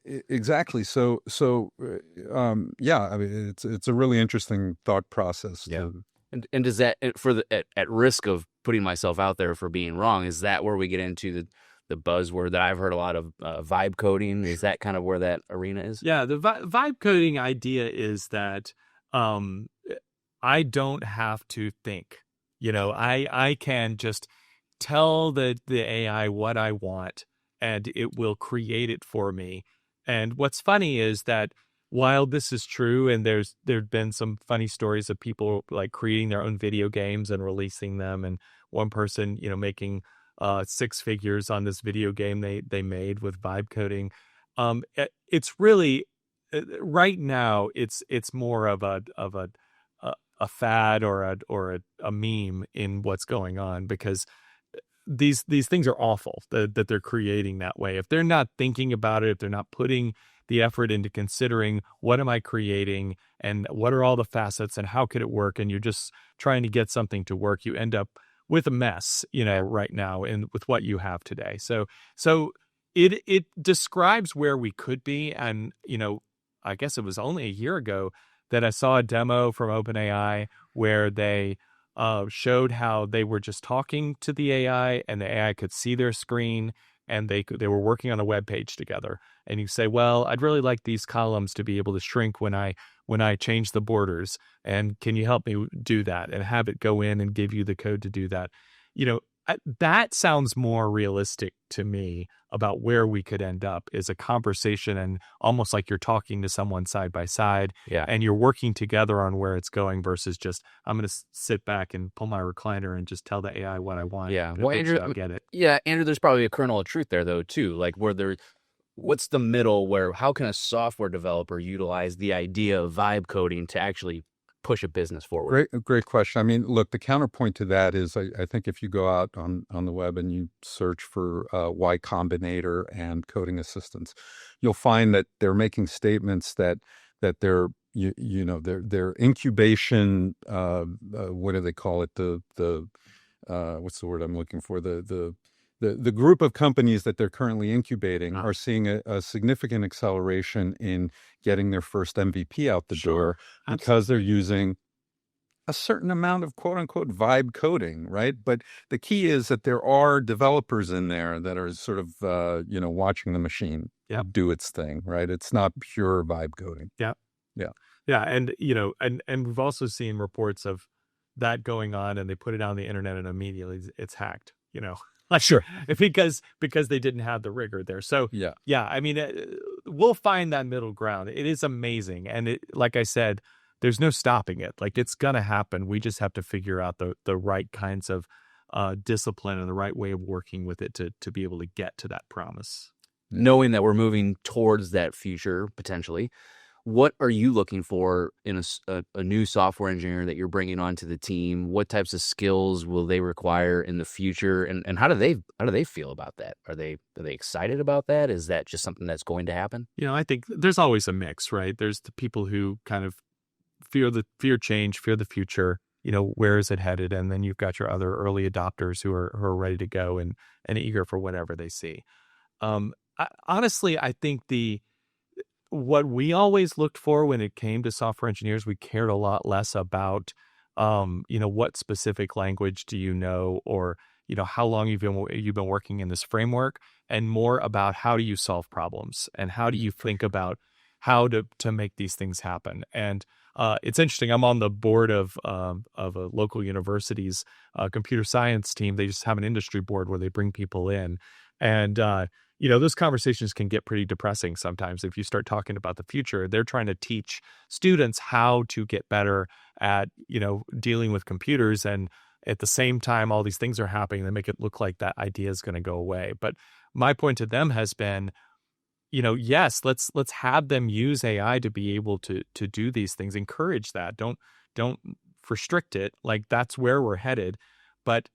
Exactly. So yeah, I mean, it's a really interesting thought process. Yeah. And does that, at risk of putting myself out there for being wrong, is that where we get into the buzzword that I've heard a lot of, vibe coding? Is that kind of where that arena is? Yeah, the vibe coding idea is that I don't have to think. I can just tell the AI what I want, and it will create it for me. And what's funny is that while this is true, and there've been some funny stories of people like creating their own video games and releasing them, and one person, making 6 figures on this video game they made with vibe coding. It's really right now it's more of a fad or a meme in what's going on, because these things are awful that they're creating that way. If they're not thinking about it, if they're not putting the effort into considering what am I creating and what are all the facets and how could it work, and you're just trying to get something to work, you end up with a mess, right now, and with what you have today. So it describes where we could be. And, I guess it was only a year ago that I saw a demo from OpenAI where they showed how they were just talking to the AI and the AI could see their screen, and they were working on a web page together. And you say, well, I'd really like these columns to be able to shrink when I change the borders. And can you help me do that? And have it go in and give you the code to do that. That sounds more realistic to me about where we could end up, is a conversation and almost like you're talking to someone side by side. Yeah. And you're working together on where it's going versus just, I'm going to sit back and pull my recliner and just tell the AI what I want. Yeah. Well, Andrew, I'll get it. Yeah, Andrew, there's probably a kernel of truth there though, too. Like what's the middle where, how can a software developer utilize the idea of vibe coding to actually push a business forward? Great question. I mean, look, the counterpoint to that is I think if you go out on the web and you search for Y Combinator and coding assistants, you'll find that they're making statements that they're their incubation, what do they call it? The what's the word I'm looking for? The group of companies that they're currently incubating are seeing a significant acceleration in getting their first MVP out the door because they're using a certain amount of quote unquote vibe coding, right? But the key is that there are developers in there that are sort of, watching the machine do its thing, right? It's not pure vibe coding. Yeah. Yeah. Yeah. And, and we've also seen reports of that going on, and they put it on the internet and immediately it's hacked, Sure. because they didn't have the rigor there. So yeah, I mean, we'll find that middle ground. It is amazing. And like I said, there's no stopping it. Like, it's going to happen. We just have to figure out the right kinds of discipline and the right way of working with it to be able to get to that promise. Knowing that we're moving towards that future, potentially, what are you looking for in a new software engineer that you're bringing onto the team? What types of skills will they require in the future, and how do they feel about that? Are they excited about that? Is that just something that's going to happen? I think there's always a mix, right? There's the people who kind of fear change, fear the future, where is it headed? And then you've got your other early adopters who are ready to go and eager for whatever they see. Honestly, I think what we always looked for when it came to software engineers, we cared a lot less about, what specific language do you know, or, how long you've been working in this framework, and more about how do you solve problems and how do you think about how to make these things happen. And it's interesting. I'm on the board of a local university's computer science team. They just have an industry board where they bring people in, and those conversations can get pretty depressing sometimes. If you start talking about the future, they're trying to teach students how to get better at, dealing with computers. And at the same time, all these things are happening that make it look like that idea is going to go away. But my point to them has been, yes, let's have them use AI to be able to do these things. Encourage that. Don't restrict it. Like, that's where we're headed. But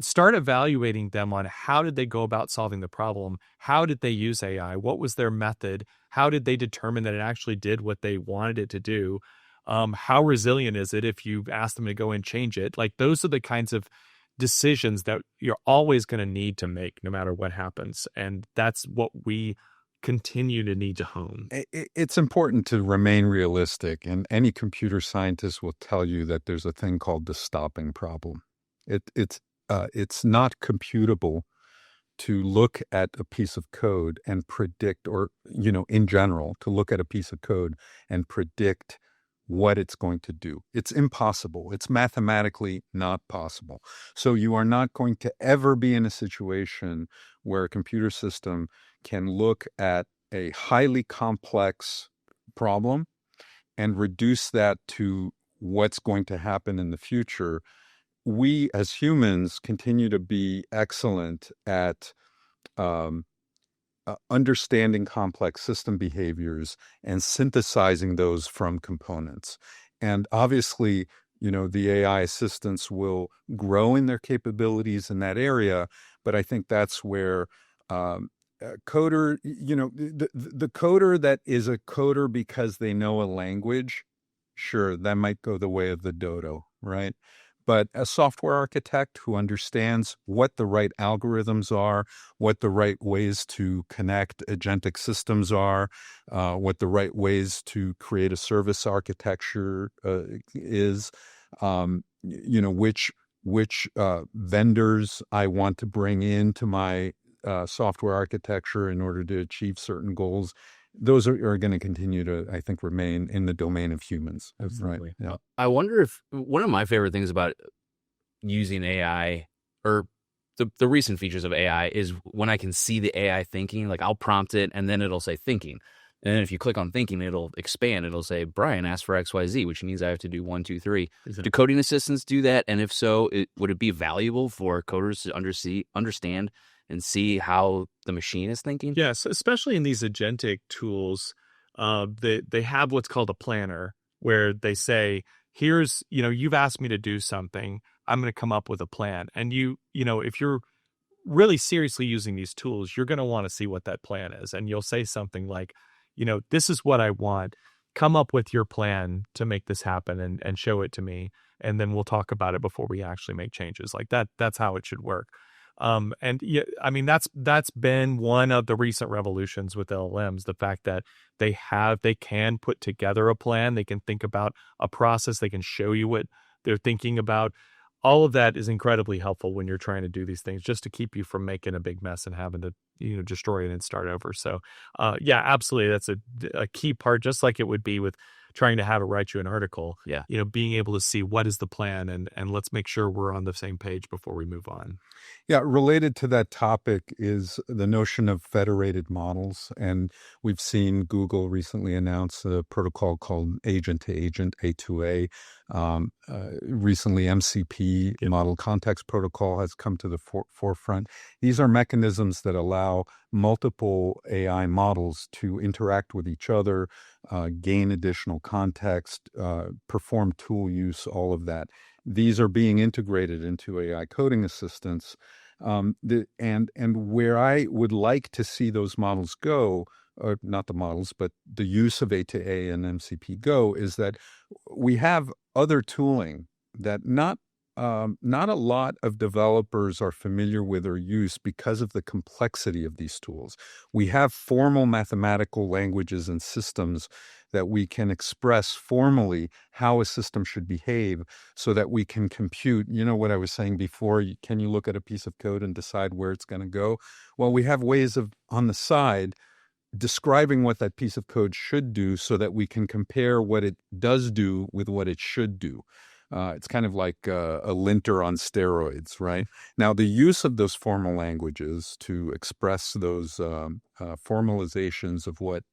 start evaluating them on how did they go about solving the problem? How did they use AI? What was their method? How did they determine that it actually did what they wanted it to do? How resilient is it if you ask them to go and change it? Like, those are the kinds of decisions that you're always going to need to make no matter what happens. And that's what we continue to need to hone. It's important to remain realistic, and any computer scientist will tell you that there's a thing called the stopping problem. It's not computable to look at a piece of code and predict, or, in general, to look at a piece of code and predict what it's going to do. It's impossible. It's mathematically not possible. So you are not going to ever be in a situation where a computer system can look at a highly complex problem and reduce that to what's going to happen in the future. We as humans continue to be excellent at understanding complex system behaviors and synthesizing those from components. And obviously, the AI assistants will grow in their capabilities in that area, but I think that's where coder, the coder that is a coder because they know a language, sure, that might go the way of the dodo, right? But a software architect who understands what the right algorithms are, what the right ways to connect agentic systems are, what the right ways to create a service architecture is, which vendors I want to bring into my software architecture in order to achieve certain goals. Those are going to continue to, I think, remain in the domain of humans. Absolutely. Right? Yeah. I wonder if one of my favorite things about using AI, or the recent features of AI, is when I can see the AI thinking. Like, I'll prompt it and then it'll say thinking. And then if you click on thinking, it'll expand. It'll say, Brian asked for XYZ, which means I have to do 1, 2, 3. Do coding assistants do that? And if so, would it be valuable for coders to understand and see how the machine is thinking? Yes, especially in these agentic tools, they have what's called a planner, where they say, here's, you've asked me to do something, I'm going to come up with a plan. And if you're really seriously using these tools, you're going to want to see what that plan is. And you'll say something like, this is what I want. Come up with your plan to make this happen and show it to me. And then we'll talk about it before we actually make changes. Like that. That's how it should work. And yeah, I mean, that's been one of the recent revolutions with LLMs, the fact that they can put together a plan, they can think about a process, they can show you what they're thinking about. All of that is incredibly helpful when you're trying to do these things, just to keep you from making a big mess and having to, destroy it and start over. So, yeah, absolutely. That's a key part, just like it would be with trying to have it write you an article. Yeah. Being able to see what is the plan, and let's make sure we're on the same page before we move on. Yeah, related to that topic is the notion of federated models. And we've seen Google recently announce a protocol called agent to agent, A2A. Recently, MCP, Yep. Model Context Protocol, has come to the forefront. These are mechanisms that allow multiple AI models to interact with each other, gain additional context, perform tool use, all of that. These are being integrated into AI coding assistants. And where I would like to see those models go, or not the models, but the use of A2A and MCP go, is that we have other tooling that not a lot of developers are familiar with or use because of the complexity of these tools. We have formal mathematical languages and systems that we can express formally how a system should behave so that we can compute. You know what I was saying before, can you look at a piece of code and decide where it's going to go? Well, we have ways of, on the side, describing what that piece of code should do so that we can compare what it does do with what it should do. It's kind of like a linter on steroids, right? Now, the use of those formal languages to express those formalizations of what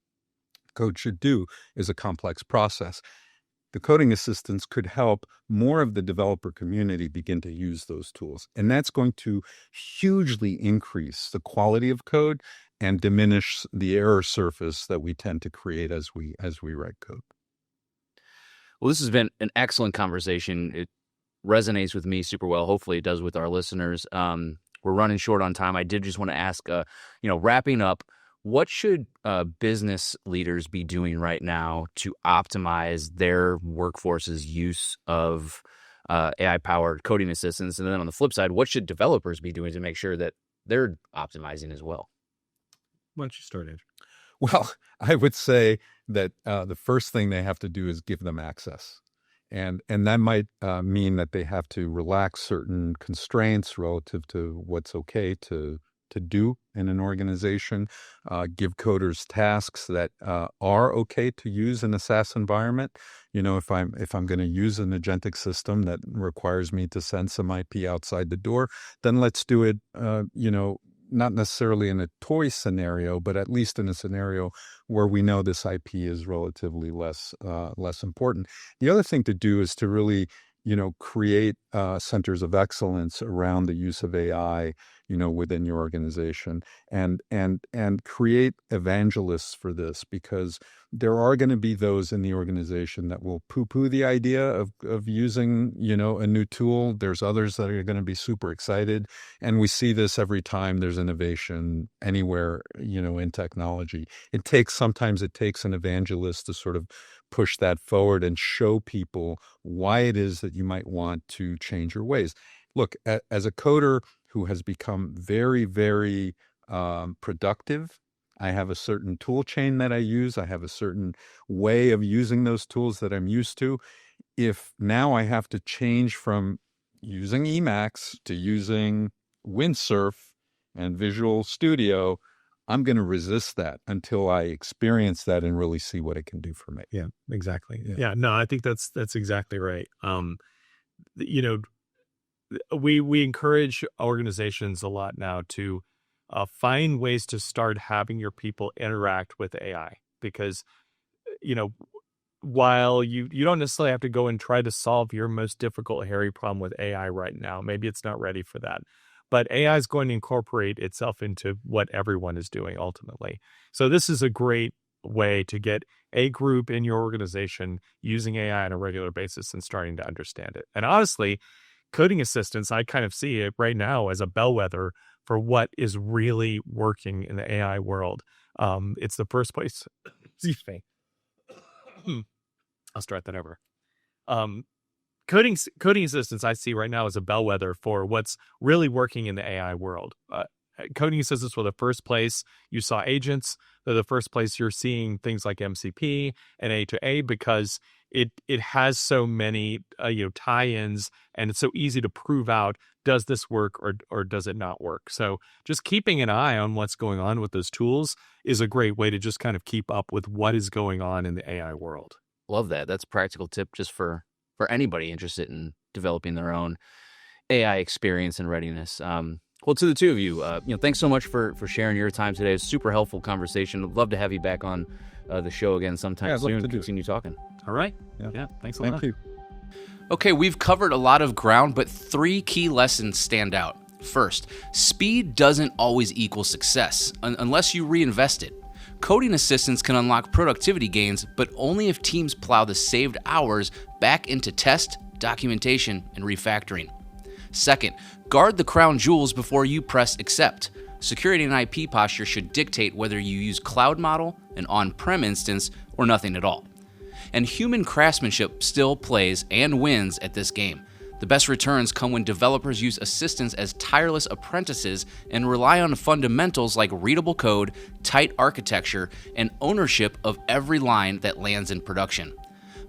code should do is a complex process. The coding assistants could help more of the developer community begin to use those tools. And that's going to hugely increase the quality of code and diminish the error surface that we tend to create as we write code. Well, this has been an excellent conversation. It resonates with me super well. Hopefully it does with our listeners. We're running short on time. I did just want to ask, wrapping up, what should business leaders be doing right now to optimize their workforce's use of AI-powered coding assistants? And then on the flip side, what should developers be doing to make sure that they're optimizing as well? Why don't you start, Andrew? Well, I would say that the first thing they have to do is give them access. And that might mean that they have to relax certain constraints relative to what's okay to do in an organization, give coders tasks that are okay to use in a SaaS environment. You know, if I'm going to use an agentic system that requires me to send some IP outside the door, then let's do it, not necessarily in a toy scenario, but at least in a scenario where we know this IP is relatively less important. The other thing to do is to really, create centers of excellence around the use of AI, within your organization, and create evangelists for this, because there are going to be those in the organization that will poo-poo the idea of using, a new tool. There's others that are going to be super excited. And we see this every time there's innovation anywhere, in technology. Sometimes it takes an evangelist to sort of push that forward and show people why it is that you might want to change your ways. Look, as a coder who has become very, very productive, I have a certain tool chain that I use. I have a certain way of using those tools that I'm used to. If now I have to change from using Emacs to using Windsurf and Visual Studio, I'm going to resist that until I experience that and really see what it can do for me. Yeah, exactly. Yeah, no, I think that's exactly right. We encourage organizations a lot now to find ways to start having your people interact with AI, because, while you don't necessarily have to go and try to solve your most difficult, hairy problem with AI right now, maybe it's not ready for that. But AI is going to incorporate itself into what everyone is doing ultimately. So this is a great way to get a group in your organization using AI on a regular basis and starting to understand it. And honestly, coding assistants, I kind of see it right now as a bellwether for what is really working in the AI world. It's the first place. Excuse me. I'll start that over. Coding assistants I see right now as a bellwether for what's really working in the AI world. Coding assistants were the first place you saw agents. They're the first place you're seeing things like MCP and A2A, because it has so many tie-ins, and it's so easy to prove out, does this work or does it not work? So just keeping an eye on what's going on with those tools is a great way to just kind of keep up with what is going on in the AI world. Love that. That's a practical tip just for anybody interested in developing their own AI experience and readiness. Well, to the two of you, thanks so much for sharing your time today. It was a super helpful conversation. I'd love to have you back on the show again sometime soon to continue talking. All right. Yeah. Thanks a lot. Thank you. Okay, we've covered a lot of ground, but 3 key lessons stand out. First, speed doesn't always equal success unless you reinvest it. Coding assistants can unlock productivity gains, but only if teams plow the saved hours back into test, documentation, and refactoring. Second, guard the crown jewels before you press accept. Security and IP posture should dictate whether you use cloud model, an on-prem instance, or nothing at all. And human craftsmanship still plays and wins at this game. The best returns come when developers use assistants as tireless apprentices and rely on fundamentals like readable code, tight architecture, and ownership of every line that lands in production.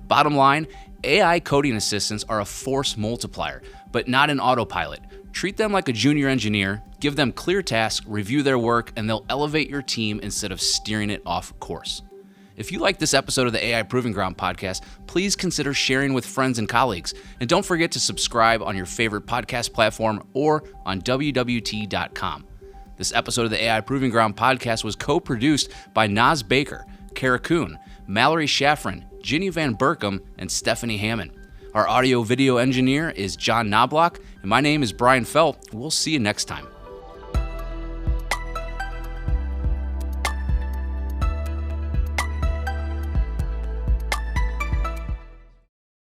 Bottom line, AI coding assistants are a force multiplier, but not an autopilot. Treat them like a junior engineer, give them clear tasks, review their work, and they'll elevate your team instead of steering it off course. If you like this episode of the AI Proving Ground podcast, please consider sharing with friends and colleagues. And don't forget to subscribe on your favorite podcast platform or on WWT.com. This episode of the AI Proving Ground podcast was co-produced by Naz Baker, Kara Kuhn, Mallory Shafran, Ginny Van Berkom, and Stephanie Hammond. Our audio-video engineer is John Knobloch, and my name is Brian Felt. We'll see you next time.